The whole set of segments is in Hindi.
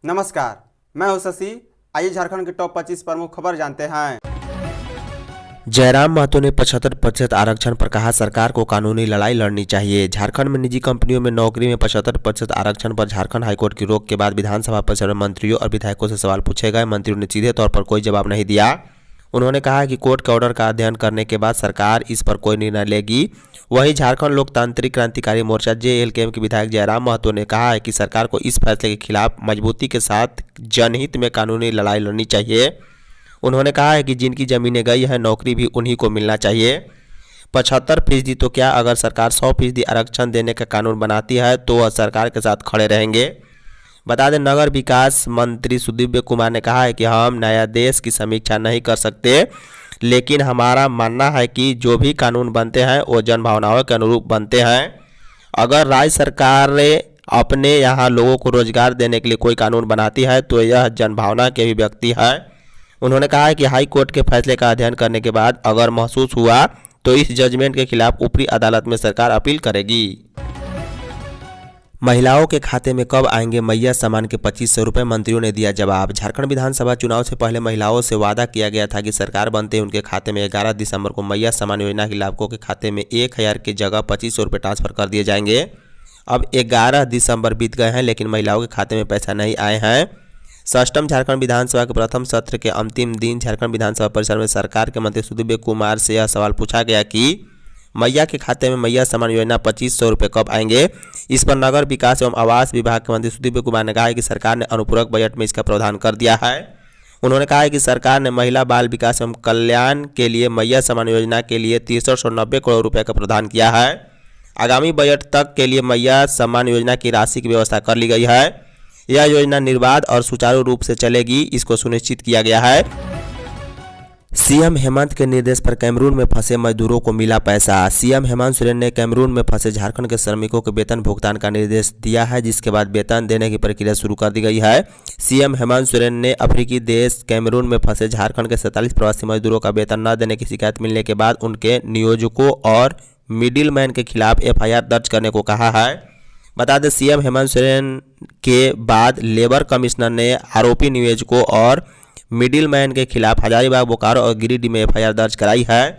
नमस्कार, मैं हूं शशि। आइए झारखंड की टॉप 25 प्रमुख खबर जानते हैं। जयराम महतो ने 75% आरक्षण पर कहा, सरकार को कानूनी लड़ाई लड़नी चाहिए। झारखंड में निजी कंपनियों में नौकरी में 75% आरक्षण पर झारखंड हाईकोर्ट की रोक के बाद विधानसभा परिसर में मंत्रियों और विधायकों से सवाल पूछे गए। मंत्रियों ने सीधे तौर पर कोई जवाब नहीं दिया। उन्होंने कहा कि कोर्ट के ऑर्डर का अध्ययन करने के बाद सरकार इस पर कोई निर्णय लेगी। वहीं झारखंड लोकतांत्रिक क्रांतिकारी मोर्चा JLKM के विधायक जयराम महतो ने कहा है कि सरकार को इस फैसले के खिलाफ मजबूती के साथ जनहित में कानूनी लड़ाई लड़नी चाहिए। उन्होंने कहा है कि जिनकी जमीनें गई हैं, नौकरी भी उन्हीं को मिलना चाहिए। 75% तो क्या, अगर सरकार 100% आरक्षण देने का कानून बनाती है तो वह सरकार के साथ खड़े रहेंगे। बता दें, नगर विकास मंत्री सुदीव्य कुमार ने कहा है कि हम न्यायाधीश की समीक्षा नहीं कर सकते, लेकिन हमारा मानना है कि जो भी कानून बनते हैं वो जनभावनाओं के अनुरूप बनते हैं। अगर राज्य सरकार अपने यहाँ लोगों को रोजगार देने के लिए कोई कानून बनाती है तो यह जनभावना की अभिव्यक्ति है। उन्होंने कहा है कि हाई कोर्ट के फैसले का अध्ययन करने के बाद अगर महसूस हुआ तो इस जजमेंट के खिलाफ ऊपरी अदालत में सरकार अपील करेगी। महिलाओं के खाते में कब आएंगे मैया सम्मान के 2500 रुपये, मंत्रियों ने दिया जवाब। झारखंड विधानसभा चुनाव से पहले महिलाओं से वादा किया गया था कि सरकार बनते ही उनके खाते में 11 दिसंबर को मैया सम्मान योजना के लाभुकों के खाते में 1000 की जगह 2500 रुपये ट्रांसफर कर दिए जाएंगे। अब 11 दिसंबर बीत गए हैं लेकिन महिलाओं के खाते में पैसा नहीं आए हैं। षष्ठम झारखंड विधानसभा के प्रथम सत्र के अंतिम दिन झारखंड विधानसभा परिसर में सरकार के मंत्री सुदीव्य कुमार से यह सवाल पूछा गया कि मैया के खाते में मैया सम्मान योजना 2500 रुपये कब आएंगे। इस पर नगर विकास एवं आवास विभाग के मंत्री सुदीव्य कुमार ने कहा है कि सरकार ने अनुपूरक बजट में इसका प्रावधान कर दिया है। उन्होंने कहा है कि सरकार ने महिला बाल विकास एवं कल्याण के लिए मैया सम्मान योजना के लिए 6390 करोड़ रुपये का प्रावधान किया है। आगामी बजट तक के लिए मैया सम्मान योजना की राशि की व्यवस्था कर ली गई है। यह योजना निर्बाध और सुचारू रूप से चलेगी, इसको सुनिश्चित किया गया है। सीएम हेमंत के निर्देश पर कैमरून में फंसे मजदूरों को मिला पैसा। सीएम हेमंत सोरेन ने कैमरून में फंसे झारखंड के श्रमिकों के वेतन भुगतान का निर्देश दिया है, जिसके बाद वेतन देने की प्रक्रिया शुरू कर दी गई है। सीएम हेमंत सोरेन ने अफ्रीकी देश कैमरून में फंसे झारखंड के 47 प्रवासी मजदूरों का वेतन न देने की शिकायत मिलने के बाद उनके नियोजकों और मिडिल मैन के खिलाफ FIR दर्ज करने को कहा है। बता दें, सीएम हेमंत सोरेन के बाद लेबर कमिश्नर ने आरोपी नियोजकों और मिडिल मैन के खिलाफ हजारीबाग, बोकारो और गिरिडीह में FIR दर्ज कराई है।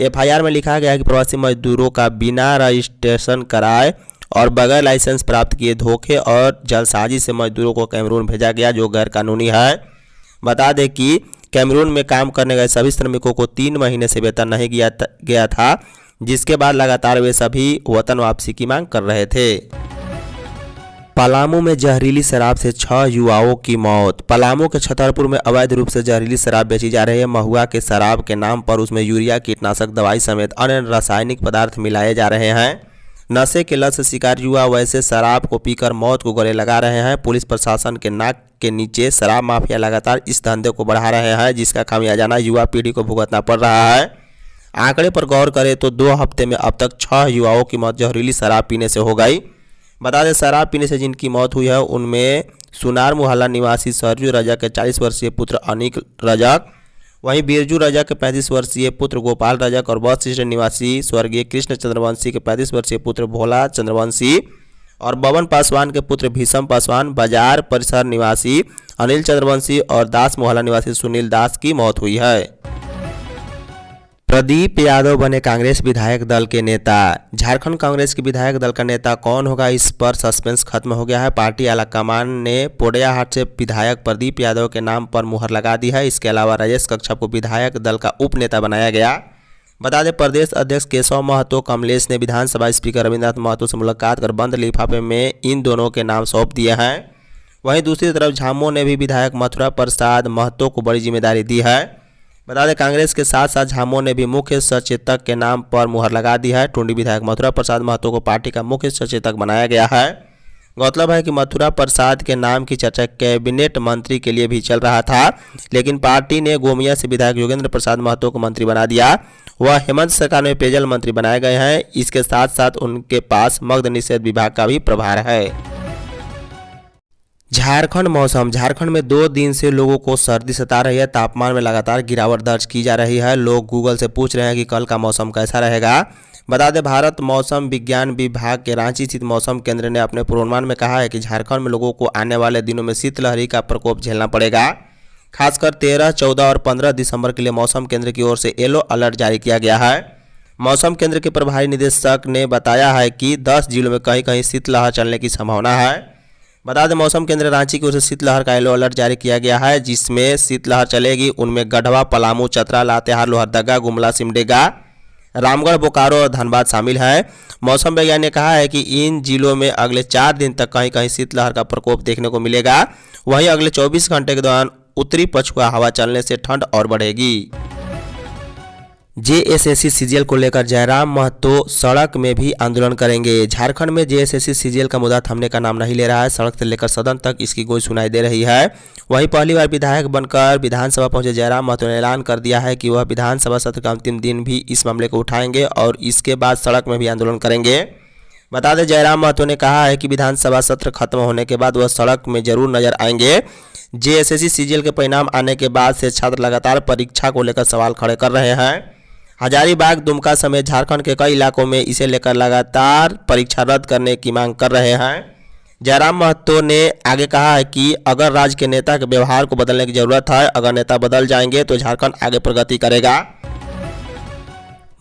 FIR में लिखा गया है कि प्रवासी मजदूरों का बिना रजिस्ट्रेशन कराए और बगैर लाइसेंस प्राप्त किए धोखे और जालसाजी से मजदूरों को कैमरून भेजा गया, जो गैर कानूनी है। बता दें कि कैमरून में काम करने गए सभी श्रमिकों को 3 महीने से वेतन नहीं गया था, जिसके बाद लगातार वे सभी वतन वापसी की मांग कर रहे थे। पलामू में जहरीली शराब से 6 युवाओं की मौत। पलामू के छतरपुर में अवैध रूप से जहरीली शराब बेची जा रही है। महुआ के शराब के नाम पर उसमें यूरिया, कीटनाशक दवाई समेत अन्य रासायनिक पदार्थ मिलाए जा रहे हैं। नशे के लत से शिकार युवा वैसे शराब को पीकर मौत को गले लगा रहे हैं। पुलिस प्रशासन के नाक के नीचे शराब माफिया लगातार इस धंधे को बढ़ा रहे हैं, जिसका खामियाजाना युवा पीढ़ी को भुगतना पड़ रहा है। आंकड़े पर गौर करें तो 2 हफ्ते में अब तक 6 युवाओं की मौत जहरीली शराब पीने से हो गई। बता दें, शराब पीने से जिनकी मौत हुई है उनमें सुनार मोहल्ला निवासी सरजू रजक के 40 वर्षीय पुत्र अनिक रजक, वहीं बिरजू रजक के 35 वर्षीय पुत्र गोपाल रजक और बस स्टैंड निवासी स्वर्गीय कृष्ण चंद्रवंशी के 35 वर्षीय पुत्र भोला चंद्रवंशी और बबन पासवान के पुत्र भीषम पासवान, बाजार परिसर निवासी अनिल चंद्रवंशी और दास मोहल्ला निवासी सुनील दास की मौत हुई है। प्रदीप यादव बने कांग्रेस विधायक दल के नेता। झारखंड कांग्रेस के विधायक दल का नेता कौन होगा, इस पर सस्पेंस खत्म हो गया है। पार्टी आलाकमान ने पोड़ैयाहाट से विधायक प्रदीप यादव के नाम पर मुहर लगा दी है। इसके अलावा राजेश कश्यप को विधायक दल का उप नेता बनाया गया। बता दें, प्रदेश अध्यक्ष केशव महतो कमलेश ने विधानसभा स्पीकर रविन्द्रनाथ महतो से मुलाकात कर बंद लिफाफे में इन दोनों के नाम सौंप दिए हैं। वहीं दूसरी तरफ झामो ने भी विधायक मथुरा प्रसाद महतो को बड़ी जिम्मेदारी दी है। बता दें, कांग्रेस के साथ साथ झामो ने भी मुख्य सचेतक के नाम पर मुहर लगा दी है। टुंडी विधायक मथुरा प्रसाद महतो को पार्टी का मुख्य सचेतक बनाया गया है। गौरतलब है कि मथुरा प्रसाद के नाम की चर्चा कैबिनेट मंत्री के लिए भी चल रहा था, लेकिन पार्टी ने गोमिया से विधायक योगेंद्र प्रसाद महतो को मंत्री बना दिया। वह हेमंत सरकार में पेयजल मंत्री बनाए गए हैं। इसके साथ साथ उनके पास मद्य निषेध विभाग का भी प्रभार है। झारखंड मौसम। झारखंड में 2 दिन से लोगों को सर्दी सता रही है। तापमान में लगातार गिरावट दर्ज की जा रही है। लोग गूगल से पूछ रहे हैं कि कल का मौसम कैसा रहेगा। बता दें, भारत मौसम विज्ञान विभाग के रांची स्थित मौसम केंद्र ने अपने पूर्वानुमान में कहा है कि झारखंड में लोगों को आने वाले दिनों में शीतलहरी का प्रकोप झेलना पड़ेगा। खासकर 13, 14 और 15 दिसंबर के लिए मौसम केंद्र की ओर से येलो अलर्ट जारी किया गया है। मौसम केंद्र के प्रभारी निदेशक ने बताया है कि 10 जिलों में कहीं कहीं शीतलहर चलने की संभावना है। बता दें, मौसम केंद्र रांची की ओर से शीतलहर का येलो अलर्ट जारी किया गया है, जिसमें शीतलहर चलेगी। उनमें गढ़वा, पलामू, चतरा, लातेहार, लोहरदगा, गुमला, सिमडेगा, रामगढ़, बोकारो और धनबाद शामिल है। मौसम वैज्ञानिक ने कहा है कि इन जिलों में अगले 4 दिन तक कहीं कहीं शीतलहर का प्रकोप देखने को मिलेगा। वहीं अगले 24 घंटे के दौरान उत्तरी पछुआ हवा चलने से ठंड और बढ़ेगी। जेएसएससी सीजीएल को लेकर जयराम महतो सड़क में भी आंदोलन करेंगे। झारखंड में जेएसएससी सीजीएल का मुद्दा थमने का नाम नहीं ले रहा है। सड़क से लेकर सदन तक इसकी गूंज सुनाई दे रही है। वहीं पहली बार विधायक बनकर विधानसभा पहुंचे जयराम महतो ने ऐलान कर दिया है कि वह विधानसभा सत्र का अंतिम दिन भी इस मामले को उठाएंगे और इसके बाद सड़क में भी आंदोलन करेंगे। बता दें, जयराम महतो ने कहा है कि विधानसभा सत्र खत्म होने के बाद वह सड़क में जरूर नजर आएंगे। जेएसएससी सीजीएल के परिणाम आने के बाद से छात्र लगातार परीक्षा को लेकर सवाल खड़े कर रहे हैं। हजारीबाग, दुमका समेत झारखंड के कई इलाकों में इसे लेकर लगातार परीक्षा रद्द करने की मांग कर रहे हैं। जयराम महतो ने आगे कहा है कि अगर राज्य के नेता के व्यवहार को बदलने की जरूरत है, अगर नेता बदल जाएंगे तो झारखंड आगे प्रगति करेगा।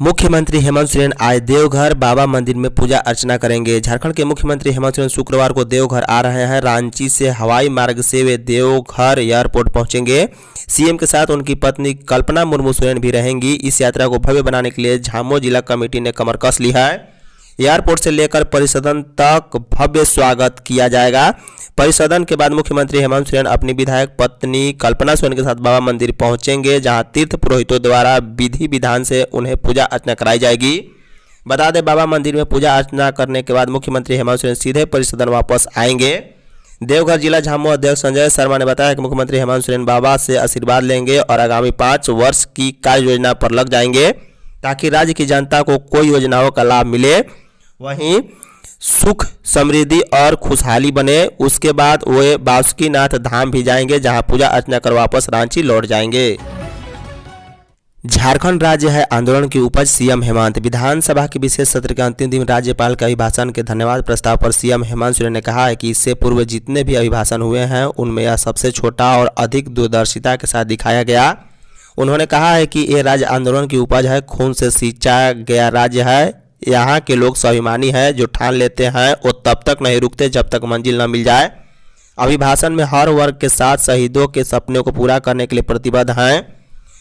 मुख्यमंत्री हेमंत सोरेन आज देवघर बाबा मंदिर में पूजा अर्चना करेंगे। झारखंड के मुख्यमंत्री हेमंत सोरेन शुक्रवार को देवघर आ रहे हैं। रांची से हवाई मार्ग से वे देवघर एयरपोर्ट पहुंचेंगे। सीएम के साथ उनकी पत्नी कल्पना मुर्मू सोरेन भी रहेंगी। इस यात्रा को भव्य बनाने के लिए झामो जिला कमेटी ने कमर कस ली है। एयरपोर्ट से लेकर परिसदन तक भव्य स्वागत किया जाएगा। परिसदन के बाद मुख्यमंत्री हेमंत सोरेन अपनी विधायक पत्नी कल्पना सोरेन के साथ बाबा मंदिर पहुंचेंगे, जहां तीर्थ पुरोहितों द्वारा विधि विधान से उन्हें पूजा अर्चना कराई जाएगी। बता दें, बाबा मंदिर में पूजा अर्चना करने के बाद मुख्यमंत्री हेमंत सोरेन सीधे परिसदन वापस आएंगे। देवघर जिला झामो अध्यक्ष संजय शर्मा ने बताया कि मुख्यमंत्री हेमंत सोरेन बाबा से आशीर्वाद लेंगे और आगामी 5 वर्ष की कार्य योजना पर लग जाएंगे, ताकि राज्य की जनता को कोई योजनाओं का लाभ मिले, वहीं सुख, समृद्धि और खुशहाली बने। उसके बाद वे बासुकीनाथ धाम भी जाएंगे, जहां पूजा अर्चना कर वापस रांची लौट जाएंगे। झारखंड राज्य है आंदोलन की उपज, सीएम हेमंत। विधानसभा के विशेष सत्र के अंतिम दिन राज्यपाल के अभिभाषण के धन्यवाद प्रस्ताव पर सीएम हेमंत सोरेन ने कहा है कि इससे पूर्व जितने भी अभिभाषण हुए हैं उनमें यह सबसे छोटा और अधिक दूरदर्शिता के साथ दिखाया गया। उन्होंने कहा है कि यह राज्य आंदोलन की उपज है, खून से सींचा गया राज्य है। यहाँ के लोग स्वाभिमानी हैं, जो ठान लेते हैं वो तब तक नहीं रुकते जब तक मंजिल न मिल जाए। अभिभाषण में हर वर्ग के साथ शहीदों के सपनों को पूरा करने के लिए प्रतिबद्ध हैं।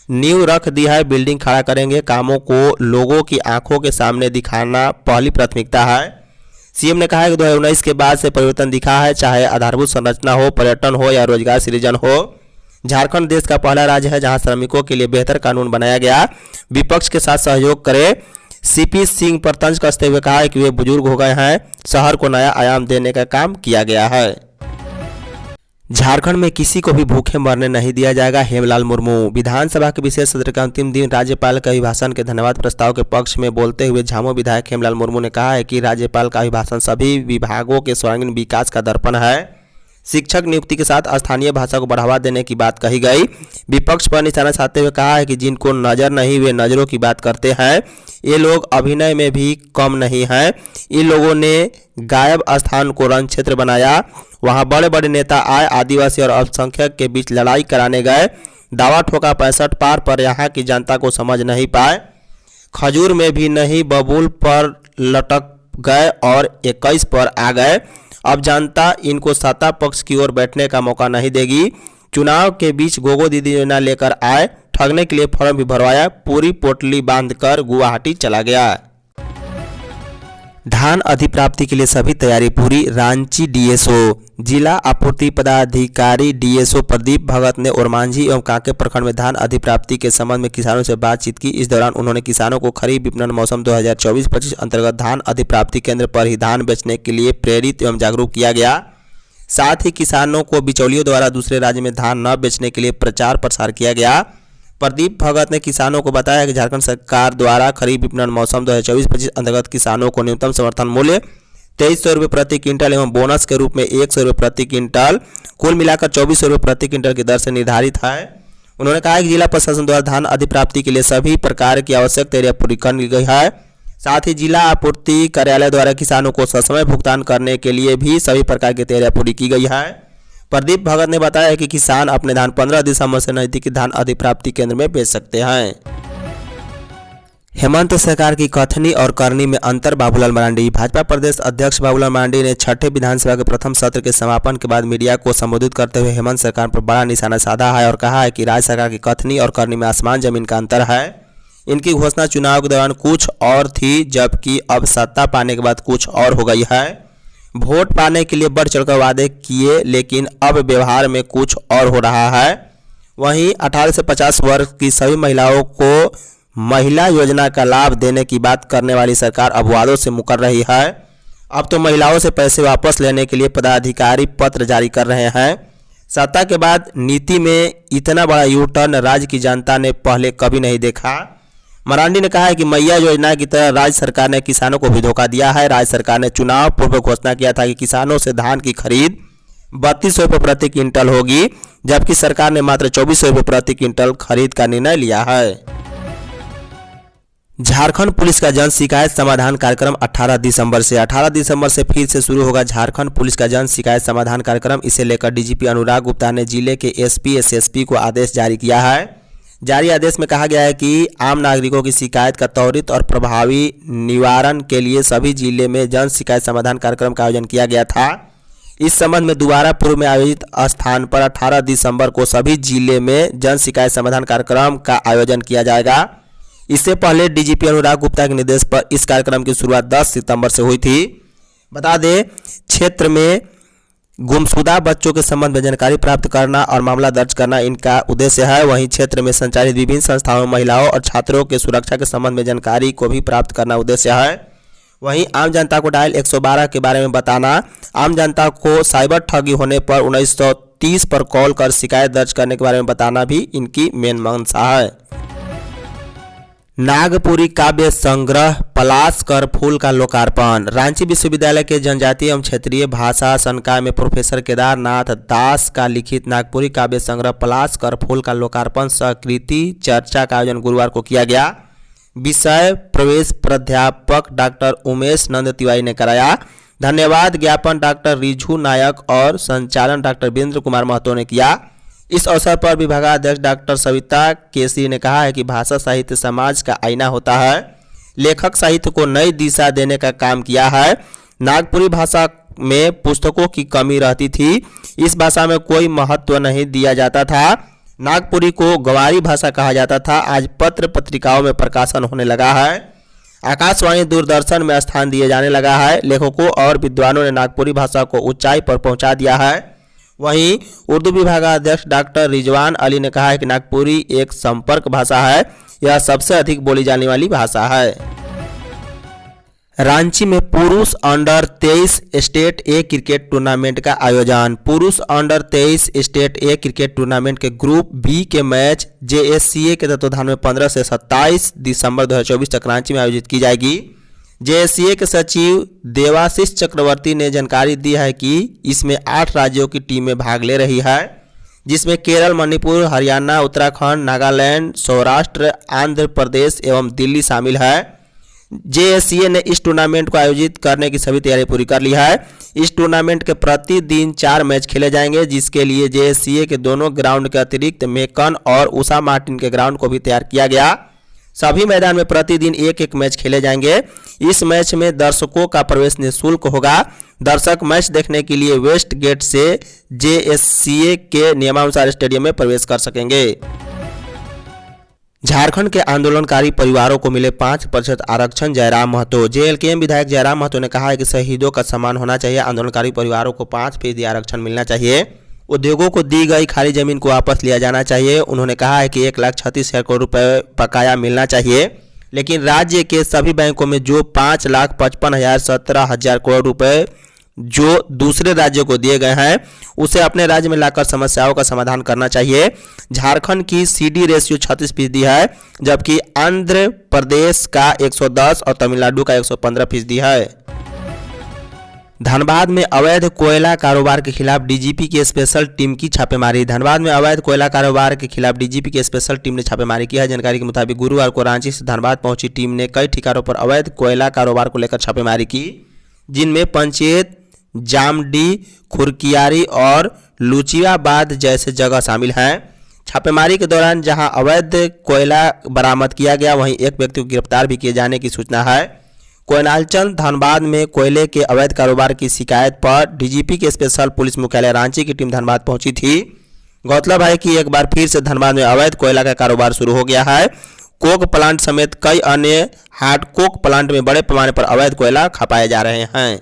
नींव रख दी है, बिल्डिंग खड़ा करेंगे। कामों को लोगों की आंखों के सामने दिखाना पहली प्राथमिकता है। सीएम ने कहा है कि 2019 के बाद से परिवर्तन दिखा है, चाहे आधारभूत संरचना हो, पर्यटन हो या रोजगार सृजन हो। झारखंड देश का पहला राज्य है जहां श्रमिकों के लिए बेहतर कानून बनाया गया। विपक्ष के साथ सहयोग करे। सीपी सिंह पर तंज कसते हुए कहा है कि वे बुजुर्ग हो गए हैं, शहर को नया आयाम देने का काम किया गया है। झारखंड में किसी को भी भूखे मरने नहीं दिया जाएगा, हेमलाल मुर्मू। विधानसभा के विशेष सत्र का अंतिम दिन राज्यपाल के अभिभाषण के धन्यवाद प्रस्ताव के पक्ष में बोलते हुए झामो विधायक हेमलाल मुर्मू ने कहा है कि राज्यपाल का अभिभाषण सभी विभागों के सर्वांगीण विकास का दर्पण है। शिक्षक नियुक्ति के साथ स्थानीय भाषा को बढ़ावा देने की बात कही गई। विपक्ष पर निशाना साधते हुए कहा है कि जिनको नजर नहीं वे नजरों की बात करते हैं। ये लोग अभिनय में भी कम नहीं हैं। इन लोगों ने गायब स्थान को रण क्षेत्र बनाया, वहां बड़े बड़े नेता आए, आदिवासी और अल्पसंख्यक के बीच लड़ाई कराने गए। दावा ठोका 65 पार पर यहाँ की जनता को समझ नहीं पाए। खजूर में भी नहीं, बबूल पर लटक गए और 21 पर आ गए। अब जनता इनको सत्ता पक्ष की ओर बैठने का मौका नहीं देगी। चुनाव के बीच गोगो दीदी योजना लेकर आए, ठगने के लिए फॉर्म भी भरवाया, पूरी पोटली बांधकर गुवाहाटी चला गया। धान अधिप्राप्ति के लिए सभी तैयारी पूरी, रांची डीएसओ। जिला आपूर्ति पदाधिकारी डीएसओ प्रदीप भगत ने ओरमांझी एवं कांके प्रखंड में धान अधिप्राप्ति के संबंध में किसानों से बातचीत की। इस दौरान उन्होंने किसानों को खरीफ विपणन मौसम 2024-25 अंतर्गत धान अधिप्राप्ति केंद्र पर ही धान बेचने के लिए प्रेरित एवं जागरूक किया गया। साथ ही किसानों को बिचौलियों द्वारा दूसरे राज्य में धान न बेचने के लिए प्रचार प्रसार किया गया। प्रदीप भगत ने किसानों को बताया कि झारखंड सरकार द्वारा खरीफ विपणन मौसम 2024-25 अंतर्गत किसानों को न्यूनतम समर्थन मूल्य 2300 रुपये प्रति क्विंटल एवं बोनस के रूप में 100 रुपये प्रति क्विंटल, कुल मिलाकर 2400 रुपये प्रति क्विंटल की दर से निर्धारित है। उन्होंने कहा कि जिला प्रशासन द्वारा धान अधिप्राप्ति के लिए सभी प्रकार की आवश्यक तैयारियां पूरी कर ली गई है। साथ ही जिला आपूर्ति कार्यालय द्वारा किसानों को ससमय भुगतान करने के लिए भी सभी प्रकार की तैयारियां पूरी की गई है। प्रदीप भगत ने बताया कि किसान अपने धान 15 दिसंबर से नजदीकी धान अधिप्राप्ति केंद्र में बेच सकते हैं। हेमंत सरकार की कथनी और करनी में अंतर, बाबूलाल मरांडी। भाजपा प्रदेश अध्यक्ष बाबूलाल मरांडी ने छठे विधानसभा के प्रथम सत्र के समापन के बाद मीडिया को संबोधित करते हुए हेमंत सरकार पर बड़ा निशाना साधा है और कहा है कि राज्य सरकार की कथनी और करनी में आसमान जमीन का अंतर है। इनकी घोषणा चुनाव के दौरान कुछ और थी, जबकि अब सत्ता पाने के बाद कुछ और हो गई है। वोट पाने के लिए बढ़ चढ़कर वादे किए, लेकिन अब व्यवहार में कुछ और हो रहा है। वहीं 18 से 50 वर्ष की सभी महिलाओं को महिला योजना का लाभ देने की बात करने वाली सरकार अब वादों से मुकर रही है। अब तो महिलाओं से पैसे वापस लेने के लिए पदाधिकारी पत्र जारी कर रहे हैं। सत्ता के बाद नीति में इतना बड़ा यू टर्न राज्य की जनता ने पहले कभी नहीं देखा। मरांडी ने कहा है कि मैया योजना की तरह राज्य सरकार ने किसानों को भी धोखा दिया है। राज्य सरकार ने चुनाव पूर्व घोषणा किया था कि किसानों से धान की खरीद 3200 रुपये प्रति क्विंटल होगी, जबकि सरकार ने मात्र 2400 रुपये प्रति क्विंटल खरीद का निर्णय लिया है। झारखंड पुलिस का जन शिकायत समाधान कार्यक्रम 18 दिसंबर से फिर से शुरू होगा झारखंड पुलिस का जन शिकायत समाधान कार्यक्रम। इसे लेकर डीजीपी अनुराग गुप्ता ने जिले के एसपी एसएसपी को आदेश जारी किया है। जारी आदेश में कहा गया है कि आम नागरिकों की शिकायत का त्वरित और प्रभावी निवारण के लिए सभी जिले में जन शिकायत समाधान कार्यक्रम का आयोजन किया गया था। इस संबंध में दोबारा पूर्व में आयोजित स्थान पर 18 दिसंबर को सभी जिले में जन शिकायत समाधान कार्यक्रम का आयोजन किया जाएगा। इससे पहले डीजीपी अनुराग गुप्ता के निर्देश पर इस कार्यक्रम की शुरुआत 10 सितंबर से हुई थी। बता दें, क्षेत्र में गुमशुदा बच्चों के संबंध में जानकारी प्राप्त करना और मामला दर्ज करना इनका उद्देश्य है। वहीं क्षेत्र में संचालित विभिन्न संस्थाओं में महिलाओं और छात्रों के सुरक्षा के संबंध में जानकारी को भी प्राप्त करना उद्देश्य है। वहीं आम जनता को डायल 112 के बारे में बताना, आम जनता को साइबर ठगी होने पर 1930 पर कॉल कर शिकायत दर्ज करने के बारे में बताना भी इनकी मेन मंशा है। नागपुरी काव्य संग्रह पलाश कर फूल का लोकार्पण। रांची विश्वविद्यालय के जनजातीय एवं क्षेत्रीय भाषा संकाय में प्रोफेसर केदारनाथ दास का लिखित नागपुरी काव्य संग्रह पलाश कर फूल का लोकार्पण सह कृति चर्चा का आयोजन गुरुवार को किया गया। विषय प्रवेश प्राध्यापक डॉक्टर उमेश नंद तिवारी ने कराया। धन्यवाद ज्ञापन डॉक्टर रिझू नायक और संचालन डॉक्टर वीरेंद्र कुमार महतो ने किया। इस अवसर पर विभागाध्यक्ष डॉक्टर सविता केसरी ने कहा है कि भाषा साहित्य समाज का आईना होता है। लेखक साहित्य को नई दिशा देने का काम किया है। नागपुरी भाषा में पुस्तकों की कमी रहती थी। इस भाषा में कोई महत्व नहीं दिया जाता था। नागपुरी को गंवारी भाषा कहा जाता था। आज पत्र पत्रिकाओं में प्रकाशन होने लगा है। आकाशवाणी दूरदर्शन में स्थान दिए जाने लगा है। लेखकों और विद्वानों ने नागपुरी भाषा को ऊंचाई पर पहुंचा दिया है। वहीं उर्दू विभागाध्यक्ष डॉक्टर रिजवान अली ने कहा है कि नागपुरी एक संपर्क भाषा है। यह सबसे अधिक बोली जाने वाली भाषा है। रांची में पुरुष under 23 state A cricket tournament का आयोजन। पुरुष under 23 state A cricket tournament के ग्रुप बी के मैच जेएससीए के तत्वाधान में 15 से 27 दिसंबर 2024 तक रांची में आयोजित की जाएगी। जेएससीए के सचिव देवाशीष चक्रवर्ती ने जानकारी दी है कि इसमें 8 राज्यों की टीमें भाग ले रही है, जिसमें केरल, मणिपुर, हरियाणा, उत्तराखंड, नागालैंड, सौराष्ट्र, आंध्र प्रदेश एवं दिल्ली शामिल है। जेएससीए ने इस टूर्नामेंट को आयोजित करने की सभी तैयारी पूरी कर ली है। इस टूर्नामेंट के प्रतिदिन 4 मैच खेले जाएंगे, जिसके लिए जेएससीए के दोनों ग्राउंड के अतिरिक्त मेकन और उषा मार्टिन के ग्राउंड को भी तैयार किया गया। सभी मैदान में प्रतिदिन एक मैच खेले जाएंगे। इस मैच में दर्शकों का प्रवेश निःशुल्क होगा। दर्शक मैच देखने के लिए वेस्ट गेट से जेएससीए के नियमानुसार स्टेडियम में प्रवेश कर सकेंगे। झारखंड के आंदोलनकारी परिवारों को मिले 5% आरक्षण। जयराम महतो। जेएलकेएम विधायक जयराम महतो ने कहा है कि शहीदों का सम्मान होना चाहिए। आंदोलनकारी परिवारों को 5% आरक्षण मिलना चाहिए। उद्योगों को दी गई खाली जमीन को वापस लिया जाना चाहिए। उन्होंने कहा है कि 1,36,000 करोड़ रुपए बकाया मिलना चाहिए, लेकिन राज्य के सभी बैंकों में जो 5,55,17,000 करोड़ रुपए जो दूसरे राज्यों को दिए गए हैं, उसे अपने राज्य में लाकर समस्याओं का समाधान करना चाहिए। झारखंड की सीडी रेशियो 36% है, जबकि आंध्र प्रदेश का 110 और तमिलनाडु का 115% है। धनबाद में अवैध कोयला कारोबार के खिलाफ डीजीपी की स्पेशल टीम की छापेमारी। धनबाद में अवैध कोयला कारोबार के खिलाफ डीजीपी की स्पेशल टीम ने छापेमारी की है। जानकारी के मुताबिक गुरुवार को रांची से धनबाद पहुंची टीम ने कई ठिकानों पर अवैध कोयला कारोबार को लेकर छापेमारी की, जिनमें पंचेत, जामडी, खुरकियारी और लुचियाबाद जैसे जगह शामिल हैं। छापेमारी के दौरान जहां अवैध कोयला बरामद किया गया, वहीं एक व्यक्ति को गिरफ्तार भी किए जाने की सूचना है। कोयनालचंद धनबाद में कोयले के अवैध कारोबार की शिकायत पर डीजीपी के स्पेशल पुलिस मुख्यालय रांची की टीम धनबाद पहुंची थी। गौरतलब है कि एक बार फिर से धनबाद में अवैध कोयला का कारोबार शुरू हो गया है। कोक प्लांट समेत कई अन्य हार्ड कोक प्लांट में बड़े पैमाने पर अवैध कोयला खपाए जा रहे हैं।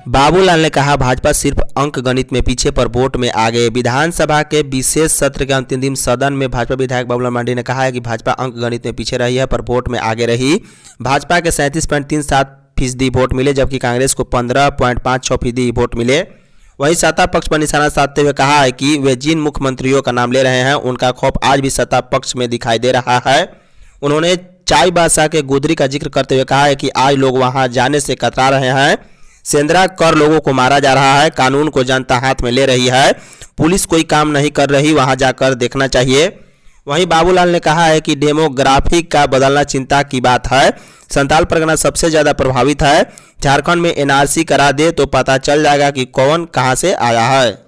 बाबूलाल ने कहा, भाजपा सिर्फ अंक गणित में पीछे पर वोट में आगे। विधानसभा के विशेष सत्र के अंतिम दिन सदन में भाजपा विधायक बाबूलाल मरांडी ने कहा है कि भाजपा अंक गणित में पीछे रही है पर वोट में आगे रही। भाजपा के 37.37% वोट मिले, जबकि कांग्रेस को 15.56% वोट मिले। वहीं सत्ता पक्ष पर निशाना साधते हुए कहा है कि वे जिन मुख्यमंत्रियों का नाम ले रहे हैं, उनका खौफ आज भी सत्ता पक्ष में दिखाई दे रहा है। उन्होंने चाईबासा के गुदरी का जिक्र करते हुए कहा है कि आज लोग वहां जाने से कतरा रहे हैं। सेंद्रा कर लोगों को मारा जा रहा है, कानून को जनता हाथ में ले रही है, पुलिस कोई काम नहीं कर रही, वहां जाकर देखना चाहिए। वहीं बाबूलाल ने कहा है कि डेमोग्राफी का बदलना चिंता की बात है। संताल परगना सबसे ज्यादा प्रभावित है। झारखंड में एनआरसी करा दे तो पता चल जाएगा कि कौन कहां से आया है।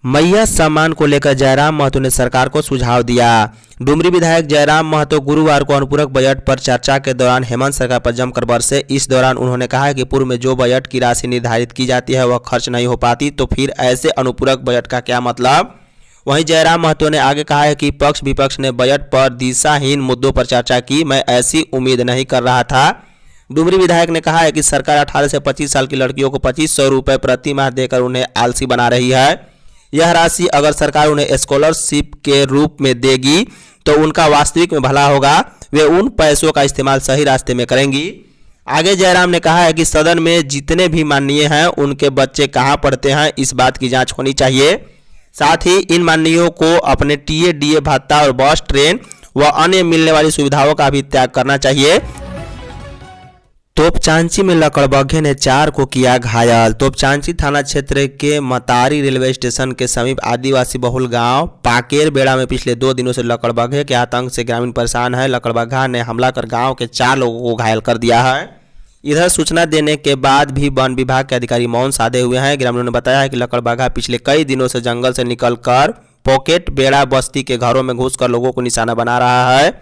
मैया सम्मान को लेकर जयराम महतो ने सरकार को सुझाव दिया। डुमरी विधायक जयराम महतो गुरुवार को अनुपूरक बजट पर चर्चा के दौरान हेमंत सरकार पर जमकर बरसे। इस दौरान उन्होंने कहा कि पूर्व में जो बजट की राशि निर्धारित की जाती है वह खर्च नहीं हो पाती, तो फिर ऐसे अनुपूरक बजट का क्या मतलब। वहीं जयराम महतो ने आगे कहा है कि पक्ष विपक्ष ने बजट पर दिशाहीन मुद्दों पर चर्चा की, मैं ऐसी उम्मीद नहीं कर रहा था। डुमरी विधायक ने कहा है कि सरकार 18 से 25 साल की लड़कियों को 2500 रुपये प्रति माह देकर उन्हें आलसी बना रही है। यह राशि अगर सरकार उन्हें स्कॉलरशिप के रूप में देगी तो उनका वास्तविक में भला होगा, वे उन पैसों का इस्तेमाल सही रास्ते में करेंगी। आगे जयराम ने कहा है कि सदन में जितने भी माननीय हैं उनके बच्चे कहाँ पढ़ते हैं, इस बात की जांच होनी चाहिए। साथ ही इन माननीयों को अपने टीए, डीए भत्ता और बस, ट्रेन व अन्य मिलने वाली सुविधाओं का भी त्याग करना चाहिए। तोपचांची में लकड़बग्घे ने 4 को किया घायल। तोपचांची थाना क्षेत्र के मतारी रेलवे स्टेशन के समीप आदिवासी बहुल गांव पाकेर बेड़ा में पिछले 2 दिनों से लकड़बग्घे के आतंक से ग्रामीण परेशान है। लकड़बग्घा ने हमला कर गांव के 4 लोगों को घायल कर दिया है। इधर सूचना देने के बाद भी वन विभाग के अधिकारी मौन साधे हुए हैं। ग्रामीणों ने बताया है कि लकड़बग्घा पिछले कई दिनों से जंगल से निकलकर पॉकेट बेड़ा बस्ती के घरों में घुसकर लोगों को निशाना बना रहा है।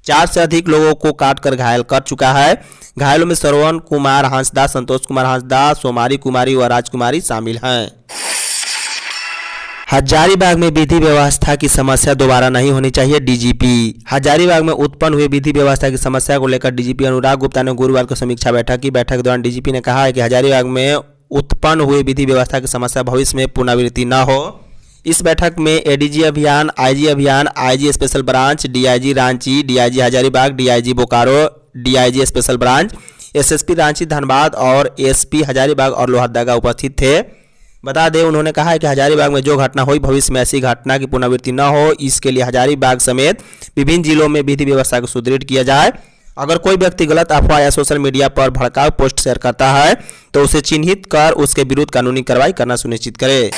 4 से अधिक लोगों को काटकर घायल कर चुका है। घायलों में श्रवण कुमार हांसदा, संतोष कुमार हांसदा, सोमारी कुमारी व राजकुमारी शामिल हैं। हजारीबाग में विधि व्यवस्था की समस्या दोबारा नहीं होनी चाहिए, डीजीपी। हजारीबाग में उत्पन्न हुई विधि व्यवस्था की समस्या को लेकर डीजीपी अनुराग गुप्ता ने गुरुवार को समीक्षा बैठक की। बैठक के दौरान डीजीपी ने कहा है कि हजारीबाग में उत्पन्न हुई विधि व्यवस्था की समस्या भविष्य में पुनरावृत्ति न हो। इस बैठक में एडीजी अभियान, IG special branch, DIG Ranchi, DIG Hazaribagh, DIG Bokaro, DIG special branch, SSP Ranchi Dhanbad और एसपी हजारीबाग और लोहरदगा उपस्थित थे। बता दें, उन्होंने कहा है कि हजारीबाग में जो घटना हुई भविष्य में ऐसी घटना की पुनरावृत्ति न हो, इसके लिए हजारीबाग समेत विभिन्न जिलों में विधि व्यवस्था को सुदृढ़ किया जाए। अगर कोई व्यक्ति गलत अफवाह या सोशल मीडिया पर भड़काऊ पोस्ट शेयर करता है तो उसे चिन्हित कर उसके विरुद्ध कानूनी कार्रवाई करना सुनिश्चित करे।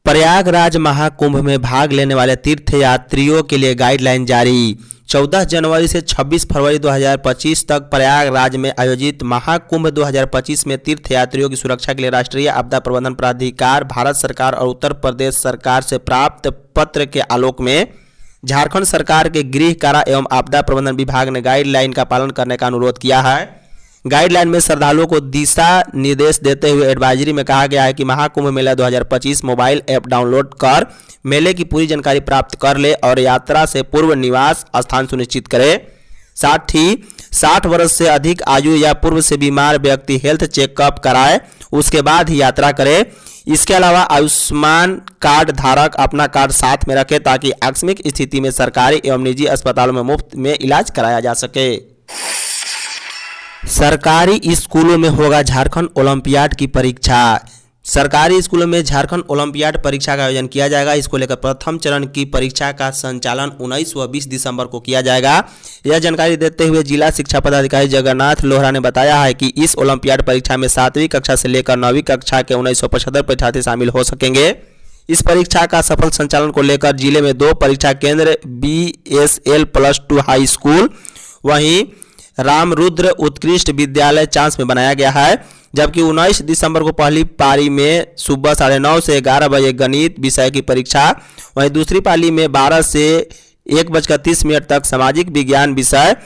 प्रयागराज महाकुंभ में भाग लेने वाले तीर्थयात्रियों के लिए गाइडलाइन जारी। 14 जनवरी से 26 फरवरी 2025 तक प्रयागराज में आयोजित महाकुंभ 2025 में तीर्थयात्रियों की सुरक्षा के लिए राष्ट्रीय आपदा प्रबंधन प्राधिकार, भारत सरकार और उत्तर प्रदेश सरकार से प्राप्त पत्र के आलोक में झारखंड सरकार के गृह, कारा एवं आपदा प्रबंधन विभाग ने गाइडलाइन का पालन करने का अनुरोध किया है। गाइडलाइन में श्रद्धालुओं को दिशा निर्देश देते हुए एडवाइजरी में कहा गया है कि महाकुंभ मेला 2025 मोबाइल ऐप डाउनलोड कर मेले की पूरी जानकारी प्राप्त कर ले और यात्रा से पूर्व निवास स्थान सुनिश्चित करे। साथ ही 60 वर्ष से अधिक आयु या पूर्व से बीमार व्यक्ति हेल्थ चेकअप कराए, उसके बाद ही यात्रा करे। इसके अलावा आयुष्मान कार्ड धारक अपना कार्ड साथ में रखे ताकि आकस्मिक स्थिति में सरकारी एवं निजी अस्पतालों में मुफ्त में इलाज कराया जा सके। सरकारी स्कूलों में होगा झारखंड ओलंपियाड की परीक्षा। सरकारी स्कूलों में झारखंड ओलंपियाड परीक्षा का आयोजन किया जाएगा। इसको लेकर प्रथम चरण की परीक्षा का संचालन 19 व 20 दिसंबर को किया जाएगा। यह जानकारी देते हुए जिला शिक्षा पदाधिकारी जगन्नाथ लोहरा ने बताया है कि इस ओलंपियाड परीक्षा में 7वीं कक्षा से लेकर 9वीं कक्षा के 1975 परीक्षार्थी शामिल हो सकेंगे। इस परीक्षा का सफल संचालन को लेकर जिले में 2 परीक्षा केंद्र BSL+2 हाई स्कूल वहीं रामरुद्र उत्कृष्ट विद्यालय चांस में बनाया गया है, जबकि 19 दिसंबर को पहली पारी में सुबह 9:30 से 11 बजे गणित विषय की परीक्षा, वहीं दूसरी पाली में 12 से 1:30 तक सामाजिक विज्ञान विषय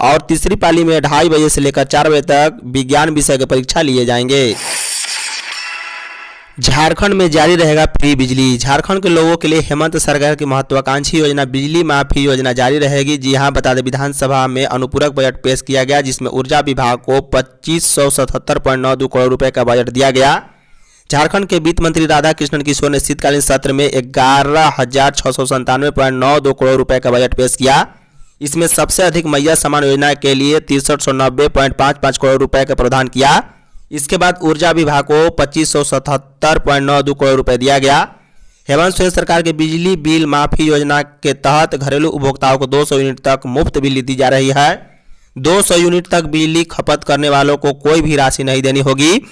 और तीसरी पाली में 2:30 बजे से लेकर 4 बजे तक विज्ञान विषय की परीक्षा लिए जाएंगे। झारखंड में जारी रहेगा फ्री बिजली। झारखंड के लोगों के लिए हेमंत सरकार की महत्वाकांक्षी योजना बिजली माफी योजना जारी रहेगी। जी हां, बता दें विधानसभा में अनुपूरक बजट पेश किया गया, जिसमें ऊर्जा विभाग को 2577.92 करोड़ रुपए का बजट दिया गया। झारखंड के वित्त मंत्री राधा कृष्णन किशोर ने शीतकालीन सत्र में 11,697.92 करोड़ रुपए का बजट पेश किया। इसमें सबसे अधिक मैया सम्मान योजना के लिए 6390.55 करोड़ रुपए का प्रावधान किया। इसके बाद ऊर्जा विभाग को 2577.92 करोड़ रुपए दिया गया। हेमंत सोरेन सरकार के बिजली बिल माफी योजना के तहत घरेलू उपभोक्ताओं को 200 यूनिट तक मुफ्त बिजली दी जा रही है। 200 यूनिट तक बिजली खपत करने वालों को कोई भी राशि नहीं देनी होगी।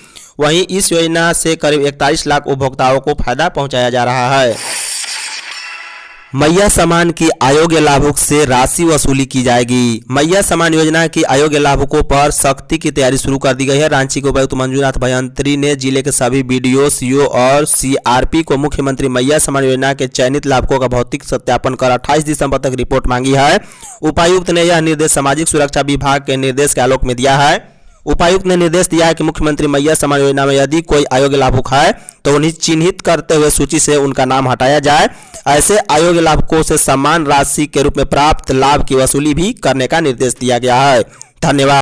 वहीं इस योजना से करीब 41 लाख उपभोक्ताओं को फायदा पहुंचाया जा रहा है। मैया सम्मान की अयोग्य लाभुक से राशि वसूली की जाएगी। मैया सम्मान योजना की अयोग्य लाभुकों पर सख्ती की तैयारी शुरू कर दी गई है। रांची के उपायुक्त मंजूनाथ भयंत्री ने जिले के सभी BDO, CO और CRP को मुख्यमंत्री मैया सम्मान योजना के चयनित लाभुकों का भौतिक सत्यापन कर 28 दिसंबर तक रिपोर्ट मांगी है। उपायुक्त ने यह निर्देश सामाजिक सुरक्षा विभाग के निर्देश के आलोक में दिया है। उपायुक्त ने निर्देश दिया है कि मुख्यमंत्री मैया सम्मान योजना में यदि कोई अयोग्य लाभुक है तो उन्हें चिन्हित करते हुए सूची से उनका नाम हटाया जाए। ऐसे अयोग्य लाभुकों से सम्मान राशि के रूप में प्राप्त लाभ की वसूली भी करने का निर्देश दिया गया है। धन्यवाद।